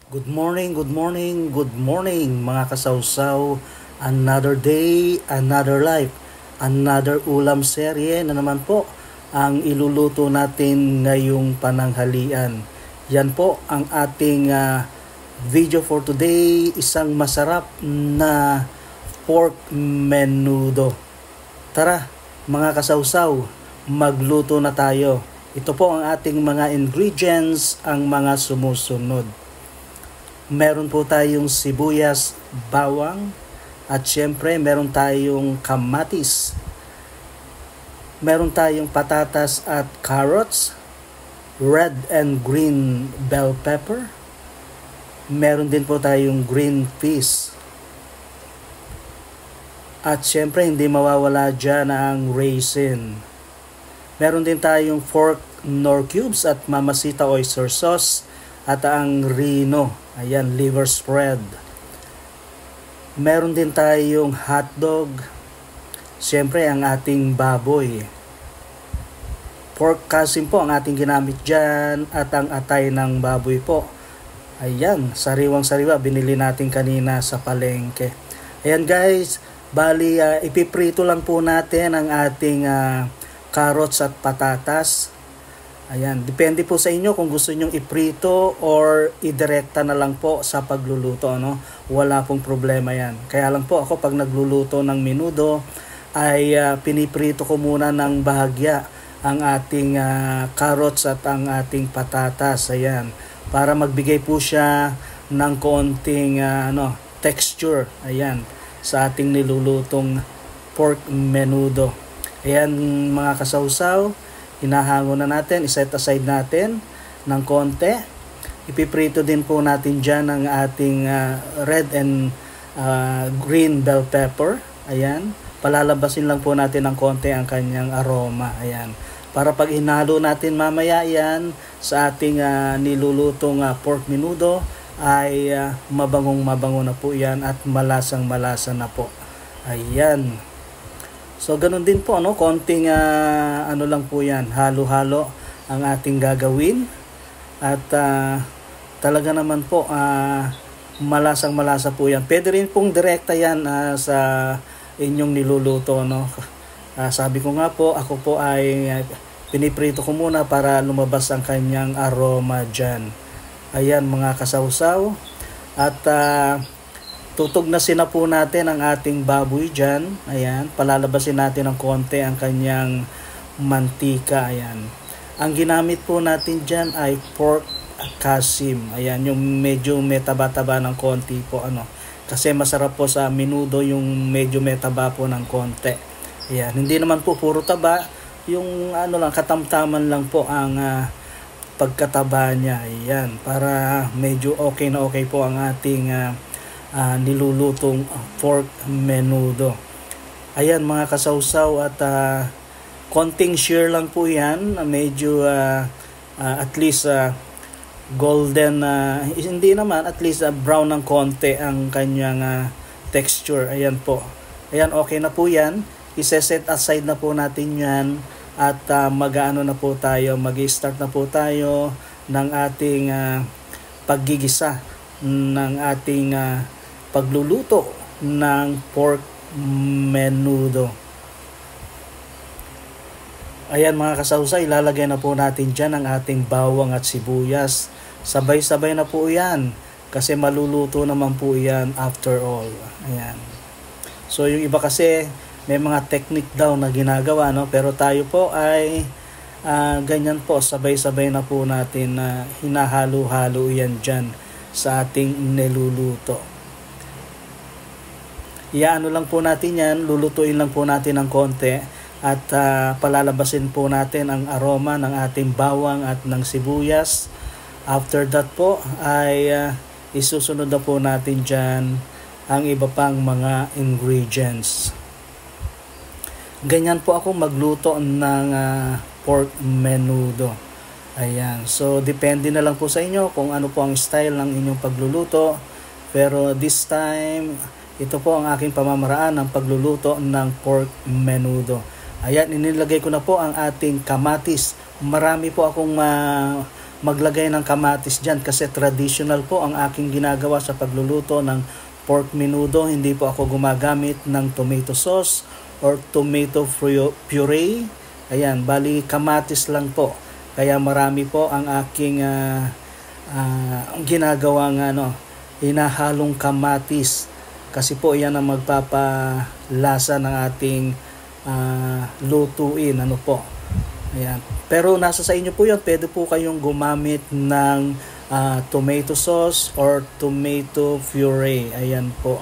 Good morning, good morning, good morning mga kasawsaw. Another day, another life, another ulam serye na naman po ang iluluto natin ngayong pananghalian. Yan po ang ating video for today, isang masarap na pork menudo. Tara mga kasawsaw, magluto na tayo. Ito po ang ating mga ingredients, ang mga sumusunod. Meron po tayong sibuyas, bawang, at syempre meron tayong kamatis. Meron tayong patatas at carrots, red and green bell pepper. Meron din po tayong green peas. At syempre hindi mawawala dyan ang raisin. Meron din tayong pork nor cubes at Mamacita oyster sauce at ang rino. Ayan, liver spread. Meron din tayong hotdog. Siyempre, ang ating baboy. Pork kasim po ang ating ginamit dyan at ang atay ng baboy po. Ayan, sariwang-sariwa. Binili natin kanina sa palengke. Ayan guys, bali ipiprito lang po natin ang ating carrots at patatas. Ayan, depende po sa inyo kung gusto nyong iprito or idirekta na lang po sa pagluluto, ano? Wala pong problema yan. Kaya lang po ako pag nagluluto ng menudo ay piniprito ko muna ng bahagya ang ating carrots at ang ating patatas. Ayan, para magbigay po siya ng konting texture. Ayan, sa ating nilulutong pork menudo. Ayan mga kasawsaw, hinahango na natin, iset aside natin ng konti. Ipiprito din po natin dyan ang ating red and green bell pepper. Ayan, palalabasin lang po natin ng konti ang kanyang aroma. Ayan, para pag hinalo natin mamaya yan sa ating nilulutong pork menudo ay mabangong mabango na po yan at malasang malasa na po. Ayan. So ganun din po, no, konting lang po yan, halo-halo ang ating gagawin at talaga naman po malasang malasa po yan. Pwede rin pong direkta yan sa inyong niluluto, no. Sabi ko nga po, ako po ay piniprito ko muna para lumabas ang kanyang aroma dyan. Ayan mga kasawsaw, at tutog na sina po natin ang ating baboy dyan. Ayan, palalabasin natin ng konti ang kanyang mantika. Ayan, ang ginamit po natin dyan ay pork kasim. Ayan, yung medyo metaba-taba ng konti po, kasi masarap po sa menudo yung medyo metaba po ng konti. Ayan, hindi naman po puro taba, yung katamtaman lang po ang pagkataba niya. Ayan, para medyo okay na okay po ang ating nilulutong pork menudo. Ayan mga kasawsaw, at konting share lang po yan, medyo at least golden, hindi naman, at least brown ng konti ang kanyang texture. Ayan po, ayan, okay na po yan. Iseset aside na po natin yan at mag-ano na po tayo, mag-start na po tayo ng ating paggigisa ng ating pagluluto ng pork menudo. Ayan mga kasawsa, ilalagay na po natin dyan ang ating bawang at sibuyas. Sabay-sabay na po yan kasi maluluto naman po yan after all. Ayan. So yung iba kasi may mga technique daw na ginagawa, no? Pero tayo po ay ganyan po, sabay-sabay na po natin na hinahalo-halo yan dyan sa ating niluluto. Iyaano lang po natin yan, lulutuin lang po natin ng konti at palalabasin po natin ang aroma ng ating bawang at ng sibuyas. After that po ay isusunod na po natin dyan ang iba pang mga ingredients. Ganyan po ako magluto ng pork menudo. Ayan, so depende na lang po sa inyo kung ano po ang style ng inyong pagluluto. Pero this time, ito po ang aking pamamaraan ng pagluluto ng pork menudo. Ayan, inilagay ko na po ang ating kamatis. Marami po akong maglagay ng kamatis dyan kasi traditional po ang aking ginagawa sa pagluluto ng pork menudo. Hindi po ako gumagamit ng tomato sauce or tomato puree. Ayan, bali kamatis lang po. Kaya marami po ang aking ginagawang hinahalong kamatis. Kasi po yan ang magpapalasa ng ating lutuin. Ayan. Pero nasa sa inyo po yan. Pwede po kayong gumamit ng tomato sauce or tomato puree. Ayan po.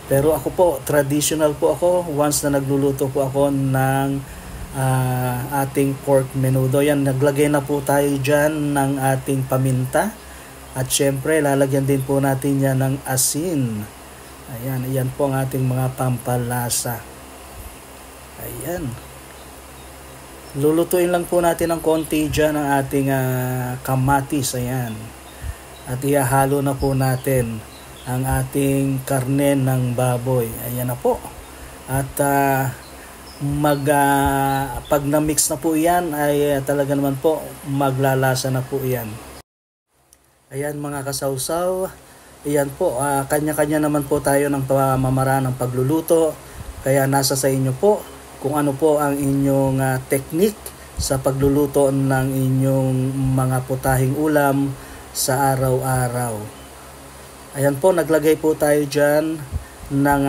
Pero ako po, traditional po ako. Once na nagluluto po ako ng ating pork menudo. Yan, naglagay na po tayo dyan ng ating paminta. At syempre, lalagyan din po natin yan ng asin. Ayan po ang ating mga pampalasa. Ayan. Lulutuin lang po natin ng konti dyan ang ating kamatis. Ayan. At ihahalo na po natin ang ating karne ng baboy. Ayan na po. At pag na-mix na po yan, ay talaga naman po maglalasa na po yan. Ayan mga kasawsaw, ayan po, kanya-kanya naman po tayo ng pamamaraan ng pagluluto. Kaya nasa sa inyo po kung ano po ang inyong technique sa pagluluto ng inyong mga putahing ulam sa araw-araw. Ayan po, naglagay po tayo dyan ng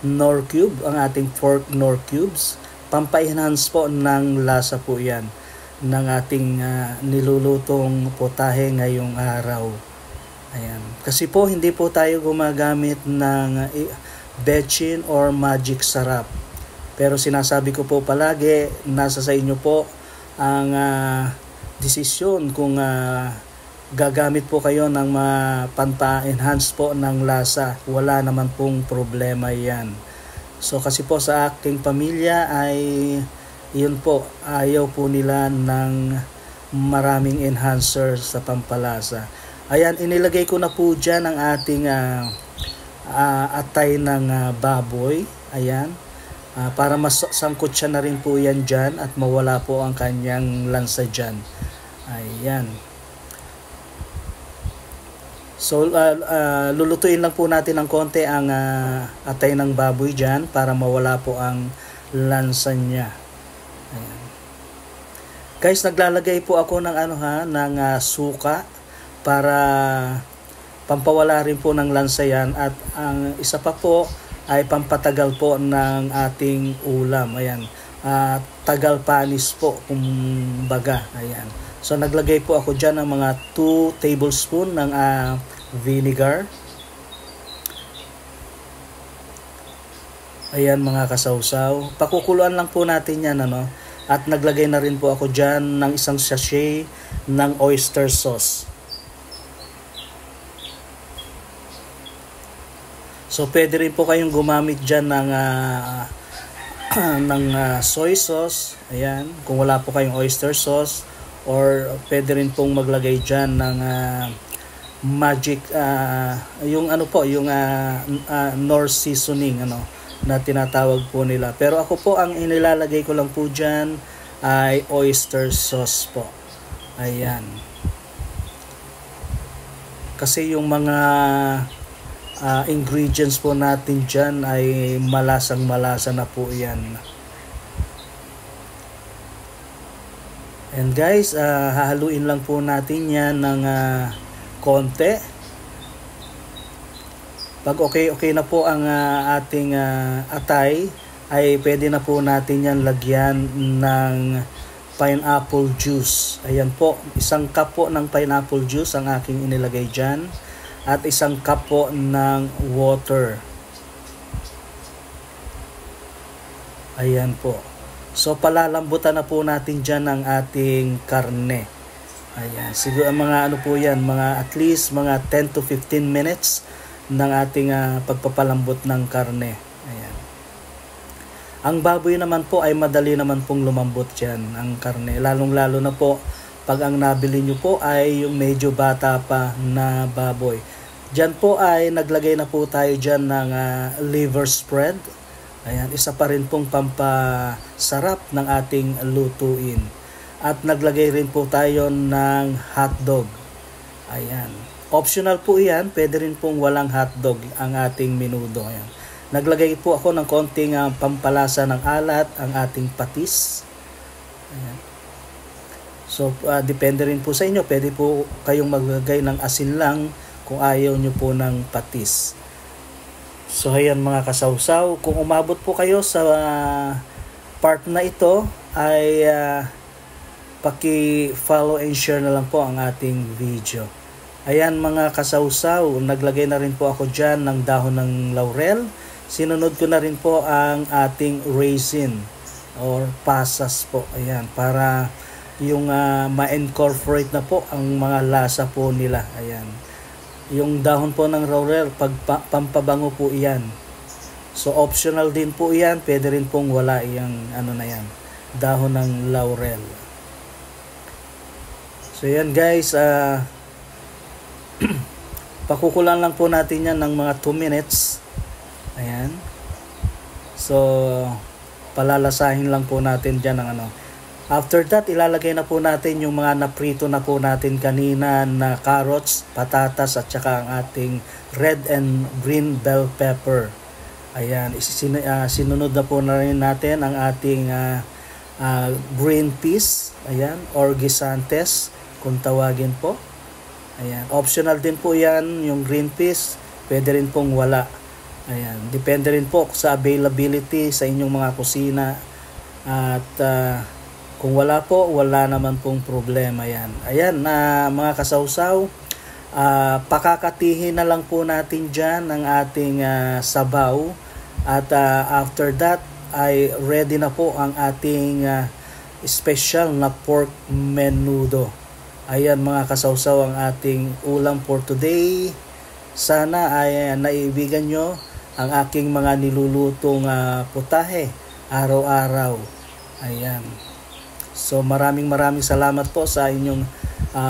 Knorr cube, ang ating pork Knorr cubes. Pampa-enhance po ng lasa po yan ng ating nilulutong putahe ngayong araw. Ayan. Kasi po hindi po tayo gumagamit ng bechin or magic sarap. Pero sinasabi ko po palagi, nasa sa inyo po ang desisyon kung gagamit po kayo ng pampa-enhance po ng lasa. Wala naman pong problema yan. So kasi po sa aking pamilya ay yun po, ayaw po nila ng maraming enhancer sa pampalasa. Ayan, inilagay ko na po dyan ang ating atay ng baboy. Ayan, para masangkot siya na rin po yan dyan at mawala po ang kanyang lansa dyan. Ayan. So, lulutuin lang po natin ng konti ang atay ng baboy dyan para mawala po ang lansa niya. Ayan. Guys, naglalagay po ako ng ng suka para pampawala rin po ng lansa yan, at ang isa pa po ay pampatagal po ng ating ulam. Ayan. Tagal panis po kumbaga. Ayan. So naglagay po ako diyan ng mga 2 tablespoon ng vinegar. Ayan mga kasawsaw. Pakukuluan lang po natin yan At naglagay na rin po ako dyan ng isang sachet ng oyster sauce. So pwede rin po kayong gumamit dyan ng soy sauce. Ayan, kung wala po kayong oyster sauce, or pwede rin pong maglagay dyan ng magic yung Knorr seasoning na tinatawag po nila. Pero ako po, ang inilalagay ko lang po dyan ay oyster sauce po. Ayan. Kasi yung mga ingredients po natin dyan ay malasang malasa na po yan. And guys, hahaluin lang po natin yan ng konti. Pag okay na po ang ating atay, ay pwede na po natin yan lagyan ng pineapple juice. Ayan po, 1 cup po ng pineapple juice ang aking inilagay dyan, at 1 cup po ng water. Ayan po. So palalambutan na po natin dyan ang ating karne. Ayan, siguro mga po yan, mga at least mga 10 to 15 minutes ng ating pagpapalambot ng karne. Ayan. Ang baboy naman po ay madali naman pong lumambot dyan ang karne. Lalong-lalo na po pag ang nabili nyo po ay yung medyo bata pa na baboy. Dyan po ay naglagay na po tayo dyan ng liver spread. Ayan, isa pa rin pong pampasarap ng ating lutuin. At naglagay rin po tayo ng hotdog. Ayan. Optional po yan. Pwede rin pong walang hotdog ang ating menudo. Ayan. Naglagay po ako ng konting pampalasa ng alat, ang ating patis. Ayan. So, depende rin po sa inyo. Pwede po kayong maglagay ng asin lang kung ayaw nyo po ng patis. So, ayan mga kasawsaw. Kung umabot po kayo sa part na ito, ay paki-follow and share na lang po ang ating video. Ayan mga kasawsaw, naglagay na rin po ako dyan ng dahon ng laurel. Sinunod ko na rin po ang ating raisin or pasas po. Ayan, para yung ma-incorporate na po ang mga lasa po nila. Ayan. Yung dahon po ng laurel, pampabango po iyan. So optional din po iyan, pwede rin pong wala yung ano na yan, dahon ng laurel. So yan guys, pakukulan lang po natin yan ng mga 2 minutes. Ayan. So palalasahin lang po natin dyan ng ano. After that, ilalagay na po natin yung mga naprito na po natin kanina na carrots, patatas at saka ang ating red and green bell pepper. Ayan, sinunod na po na rin natin ang ating green peas, ayan, or guisantes kung tawagin po. Ayan, optional din po yan, yung green peas, pwede rin pong wala. Ayan, depende rin po sa availability sa inyong mga kusina. At kung wala po, wala naman pong problema yan. Ayan, mga kasawsaw, pakakatihin na lang po natin dyan ang ating sabaw. At after that, ay ready na po ang ating special na pork menudo. Ayan mga kasawsaw, ang ating ulam for today. Sana ay naibigan nyo ang aking mga nilulutong putahe araw-araw. Ayan. So maraming salamat po sa inyong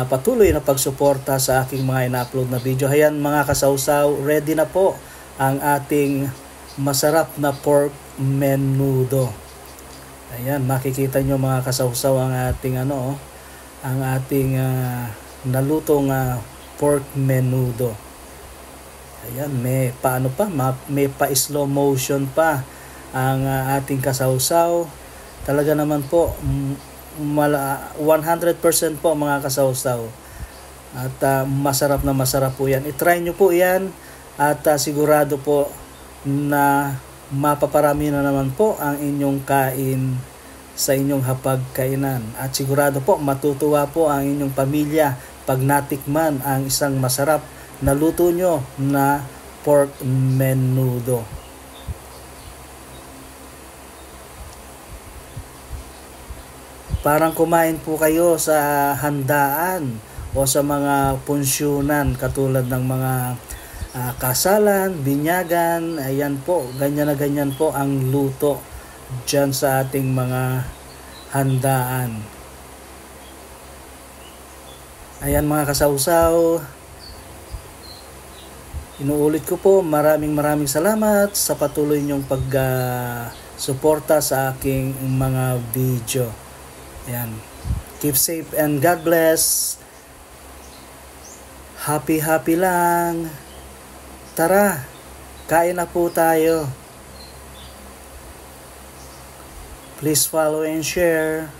patuloy na pagsuporta sa aking mga ina-upload na video. Ayan mga kasawsaw, ready na po ang ating masarap na pork menudo. Ayan, makikita nyo mga kasawsaw ang ating ang ating nalutong pork menudo. Ayan, may paano pa, may pa slow motion pa ang ating kasawsaw. Talaga naman po 100% po mga kasawsaw. At masarap na masarap po yan. I-try nyo po yan at sigurado po na mapaparami na naman po ang inyong kain sa inyong hapagkainan. At sigurado po matutuwa po ang inyong pamilya pag natikman ang isang masarap na luto nyo na pork menudo. Parang kumain po kayo sa handaan o sa mga punsyonan katulad ng mga kasalan, binyagan. Ayan po, ganyan na ganyan po ang luto dyan sa ating mga handaan. Ayan mga kasawsaw, inuulit ko po, maraming salamat sa patuloy niyong pag-suporta sa aking mga video. Ayan. Keep safe and God bless. Happy lang. Tara, kain na po tayo. Please follow and share.